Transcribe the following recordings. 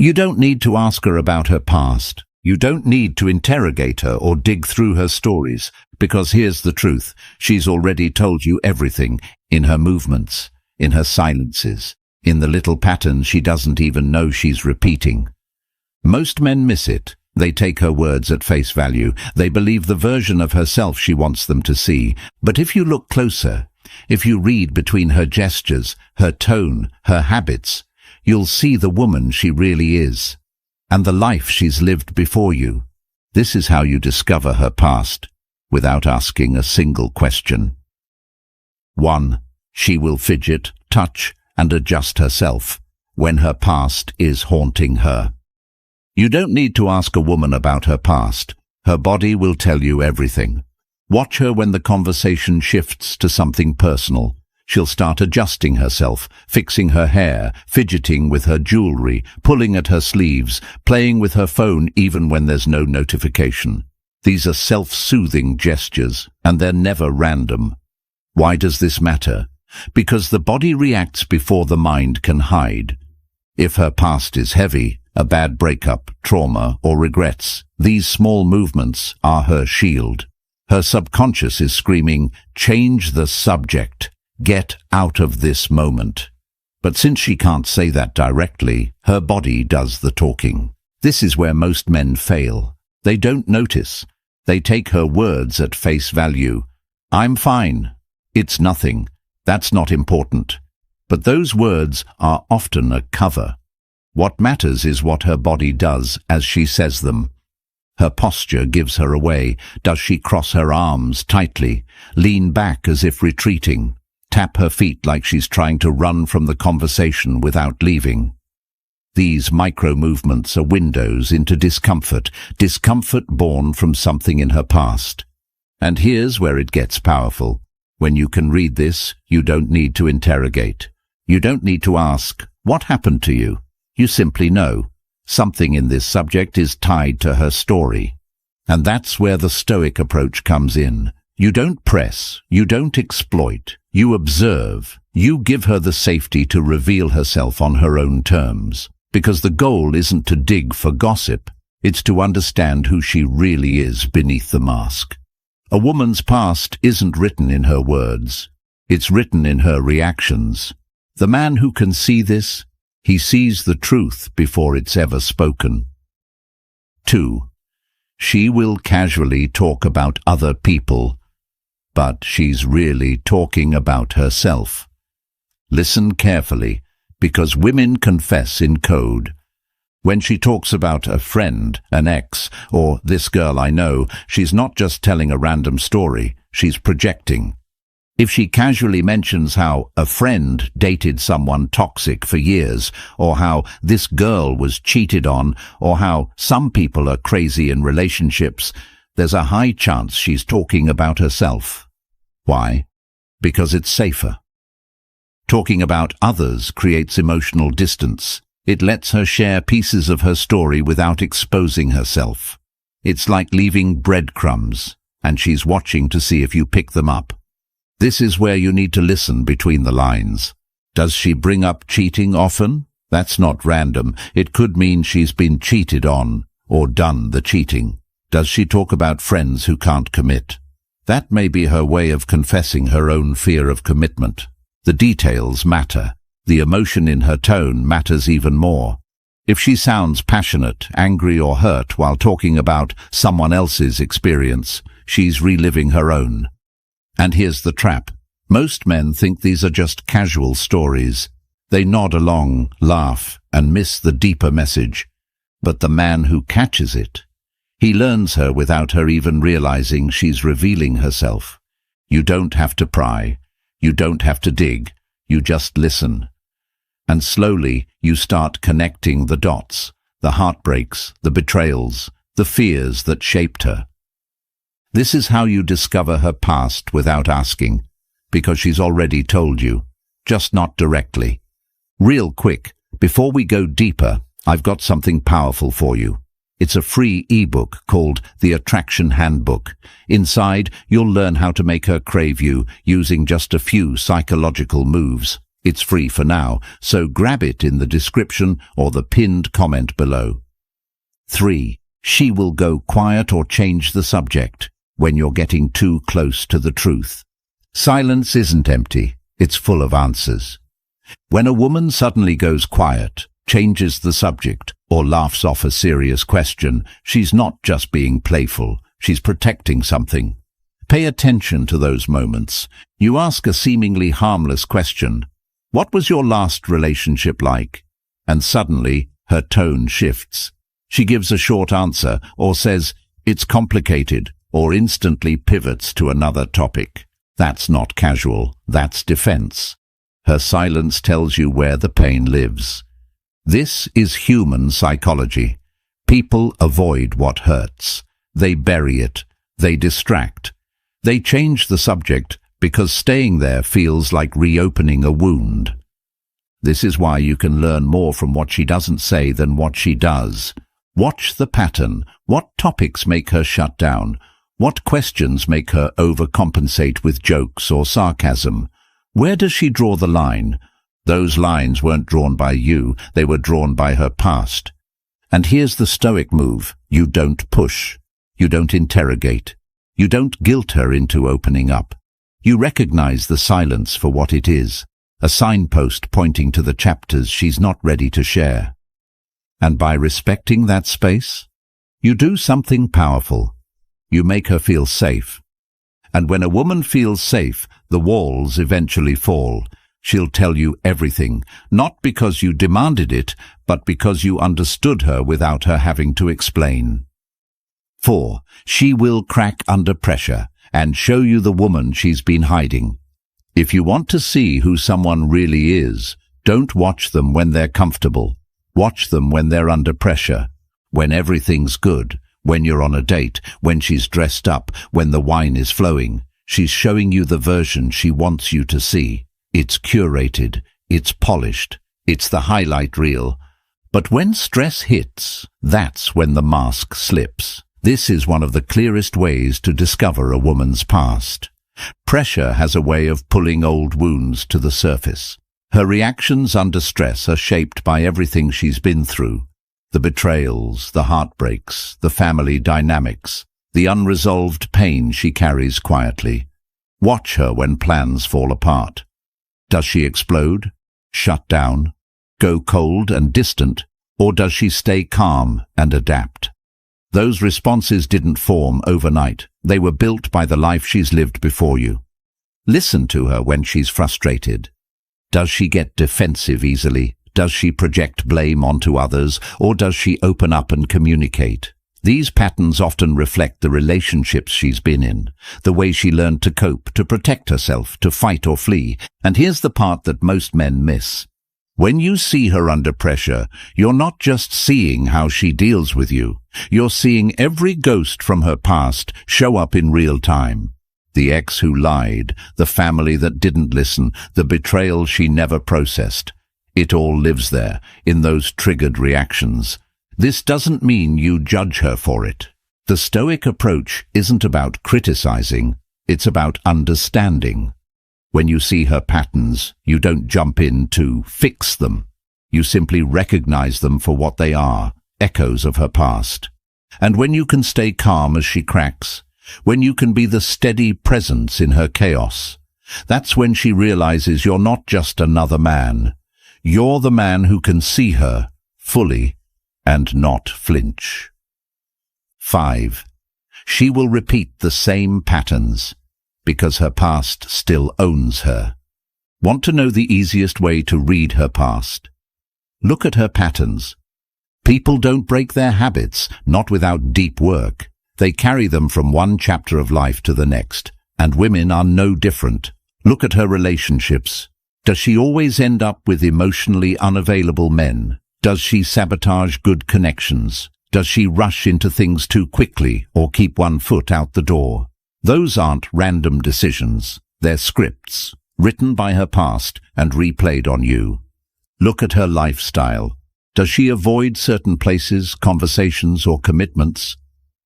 You don't need to ask her about her past. You don't need to interrogate her or dig through her stories, because here's the truth. She's already told you everything, in her movements, in her silences, in the little patterns she doesn't even know she's repeating. Most men miss it. They take her words at face value. They believe the version of herself she wants them to see. But if you look closer, if you read between her gestures, her tone, her habits, you'll see the woman she really is, and the life she's lived before you. This is how you discover her past, without asking a single question. 1. She will fidget, touch, and adjust herself when her past is haunting her. You don't need to ask a woman about her past. Her body will tell you everything. Watch her when the conversation shifts to something personal. She'll start adjusting herself, fixing her hair, fidgeting with her jewelry, pulling at her sleeves, playing with her phone even when there's no notification. These are self-soothing gestures, and they're never random. Why does this matter? Because the body reacts before the mind can hide. If her past is heavy, a bad breakup, trauma, or regrets, these small movements are her shield. Her subconscious is screaming, "Change the subject. Get out of this moment." But since she can't say that directly, her body does the talking. This is where most men fail. They don't notice. They take her words at face value. "I'm fine. It's nothing. That's not important." But those words are often a cover. What matters is what her body does as she says them. Her posture gives her away. Does she cross her arms tightly, lean back as if retreating, tap her feet like she's trying to run from the conversation without leaving? These micro-movements are windows into discomfort born from something in her past. And here's where it gets powerful. When you can read this, you don't need to interrogate. You don't need to ask, "What happened to you?" You simply know. Something in this subject is tied to her story. And that's where the Stoic approach comes in. You don't press, you don't exploit, you observe. You give her the safety to reveal herself on her own terms. Because the goal isn't to dig for gossip, it's to understand who she really is beneath the mask. A woman's past isn't written in her words. It's written in her reactions. The man who can see this, he sees the truth before it's ever spoken. 2. She will casually talk about other people, but she's really talking about herself. Listen carefully, because women confess in code. When she talks about a friend, an ex, or "this girl I know," she's not just telling a random story, she's projecting. If she casually mentions how a friend dated someone toxic for years, or how this girl was cheated on, or how some people are crazy in relationships, there's a high chance she's talking about herself. Why? Because it's safer. Talking about others creates emotional distance. It lets her share pieces of her story without exposing herself. It's like leaving breadcrumbs, and she's watching to see if you pick them up. This is where you need to listen between the lines. Does she bring up cheating often? That's not random. It could mean she's been cheated on or done the cheating. Does she talk about friends who can't commit? That may be her way of confessing her own fear of commitment. The details matter. The emotion in her tone matters even more. If she sounds passionate, angry, or hurt while talking about someone else's experience, she's reliving her own. And here's the trap. Most men think these are just casual stories. They nod along, laugh, and miss the deeper message. But the man who catches it, he learns her without her even realizing she's revealing herself. You don't have to pry. You don't have to dig. You just listen. And slowly you start connecting the dots, the heartbreaks, the betrayals, the fears that shaped her. This is how you discover her past without asking, because she's already told you, just not directly. Real quick, before we go deeper, I've got something powerful for you. It's a free ebook called The Attraction Handbook. Inside, you'll learn how to make her crave you using just a few psychological moves. It's free for now, so grab it in the description or the pinned comment below. 3. She will go quiet or change the subject when you're getting too close to the truth. Silence isn't empty, it's full of answers. When a woman suddenly goes quiet, changes the subject, or laughs off a serious question, she's not just being playful, she's protecting something. Pay attention to those moments. You ask a seemingly harmless question, "What was your last relationship like?" And suddenly, her tone shifts. She gives a short answer, or says, "It's complicated," or instantly pivots to another topic. That's not casual, that's defense. Her silence tells you where the pain lives. This is human psychology. People avoid what hurts. They bury it. They distract. They change the subject because staying there feels like reopening a wound. This is why you can learn more from what she doesn't say than what she does. Watch the pattern. What topics make her shut down? What questions make her overcompensate with jokes or sarcasm? Where does she draw the line? Those lines weren't drawn by you, they were drawn by her past. And here's the Stoic move. You don't push. You don't interrogate. You don't guilt her into opening up. You recognize the silence for what it is, a signpost pointing to the chapters she's not ready to share. And by respecting that space, you do something powerful. You make her feel safe. And when a woman feels safe, the walls eventually fall. She'll tell you everything, not because you demanded it, but because you understood her without her having to explain. 4. She will crack under pressure and show you the woman she's been hiding. If you want to see who someone really is, don't watch them when they're comfortable. Watch them when they're under pressure, when everything's good, when you're on a date, when she's dressed up, when the wine is flowing. She's showing you the version she wants you to see. It's curated, it's polished, it's the highlight reel. But when stress hits, that's when the mask slips. This is one of the clearest ways to discover a woman's past. Pressure has a way of pulling old wounds to the surface. Her reactions under stress are shaped by everything she's been through. The betrayals, the heartbreaks, the family dynamics, the unresolved pain she carries quietly. Watch her when plans fall apart. Does she explode, shut down, go cold and distant, or does she stay calm and adapt? Those responses didn't form overnight. They were built by the life she's lived before you. Listen to her when she's frustrated. Does she get defensive easily? Does she project blame onto others, or does she open up and communicate? These patterns often reflect the relationships she's been in, the way she learned to cope, to protect herself, to fight or flee. And here's the part that most men miss. When you see her under pressure, you're not just seeing how she deals with you. You're seeing every ghost from her past show up in real time. The ex who lied, the family that didn't listen, the betrayal she never processed. It all lives there, in those triggered reactions. This doesn't mean you judge her for it. The Stoic approach isn't about criticizing, it's about understanding. When you see her patterns, you don't jump in to fix them. You simply recognize them for what they are, echoes of her past. And when you can stay calm as she cracks, when you can be the steady presence in her chaos, that's when she realizes you're not just another man. You're the man who can see her fully and not flinch. 5. She will repeat the same patterns because her past still owns her. Want to know the easiest way to read her past? Look at her patterns. People don't break their habits, not without deep work. They carry them from one chapter of life to the next, and women are no different. Look at her relationships. Does she always end up with emotionally unavailable men? Does she sabotage good connections? Does she rush into things too quickly or keep one foot out the door? Those aren't random decisions. They're scripts, written by her past and replayed on you. Look at her lifestyle. Does she avoid certain places, conversations, or commitments?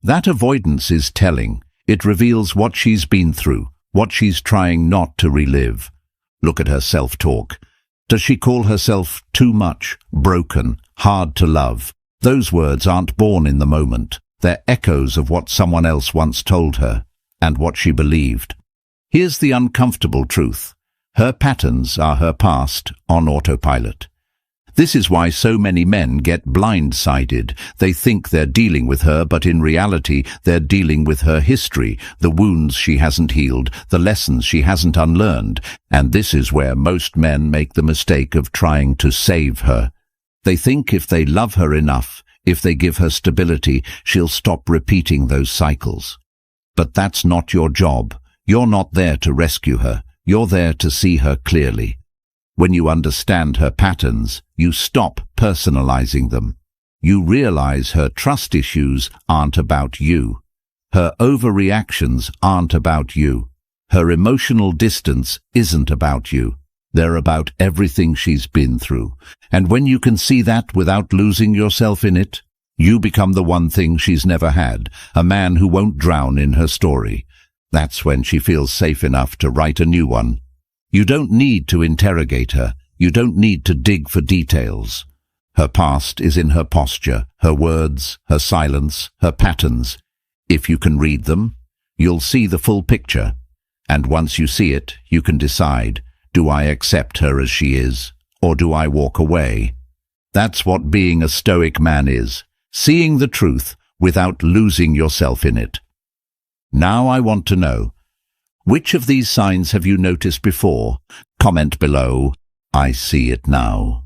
That avoidance is telling. It reveals what she's been through, what she's trying not to relive. Look at her self-talk. Does she call herself too much, broken, hard to love? Those words aren't born in the moment. They're echoes of what someone else once told her, and what she believed. Here's the uncomfortable truth. Her patterns are her past on autopilot. This is why so many men get blindsided. They think they're dealing with her, but in reality, they're dealing with her history, the wounds she hasn't healed, the lessons she hasn't unlearned. And this is where most men make the mistake of trying to save her. They think if they love her enough, if they give her stability, she'll stop repeating those cycles. But that's not your job. You're not there to rescue her. You're there to see her clearly. When you understand her patterns, you stop personalizing them. You realize her trust issues aren't about you. Her overreactions aren't about you. Her emotional distance isn't about you. They're about everything she's been through. And when you can see that without losing yourself in it, you become the one thing she's never had, a man who won't drown in her story. That's when she feels safe enough to write a new one. You don't need to interrogate her. You don't need to dig for details. Her past is in her posture, her words, her silence, her patterns. If you can read them, you'll see the full picture. And once you see it, you can decide, do I accept her as she is, or do I walk away? That's what being a Stoic man is, seeing the truth without losing yourself in it. Now I want to know, which of these signs have you noticed before? Comment below. I see it now.